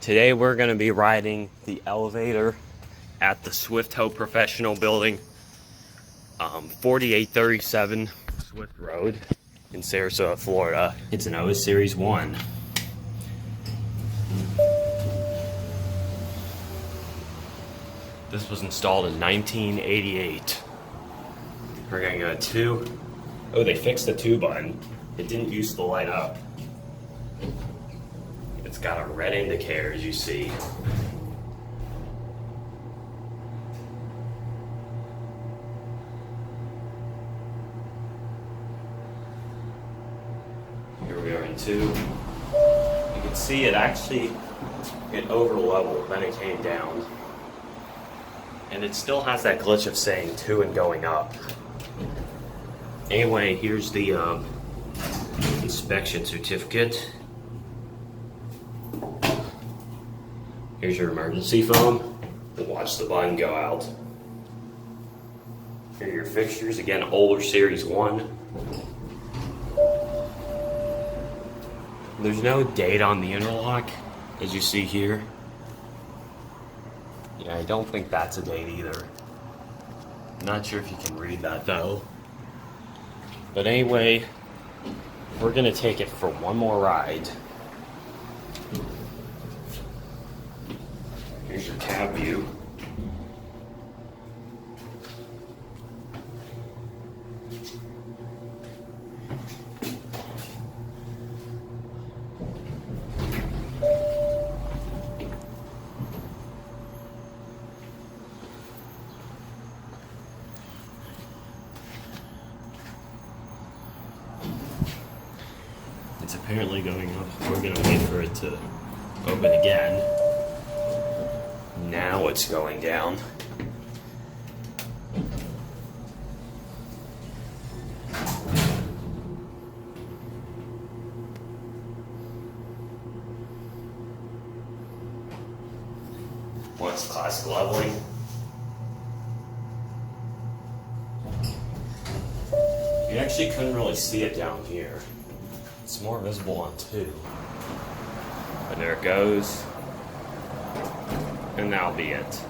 Today we're going to be riding the elevator at the Swift Hope Professional Building, 4837 Swift Road in Sarasota, Florida. It's an Otis Series 1. This was installed in 1988. We're going to go 2. Oh, they fixed the 2 button. It didn't use to light up. It's got a red indicator, as you see. Here we are in 2. You can see it over leveled, then it came down. And it still has that glitch of saying 2 and going up. Anyway, here's the inspection certificate. Here's your emergency phone. And watch the button go out. Here are your fixtures. Again, older Series 1. There's no date on the interlock, as you see here. Yeah, I don't think that's a date either. Not sure if you can read that though. But anyway, we're gonna take it for one more ride. Here's your cab view. It's apparently going up. We're gonna wait for it to open again. Now it's going down. Once classic leveling. You actually couldn't really see it down here. It's more visible on 2. But there it goes. And that'll be it.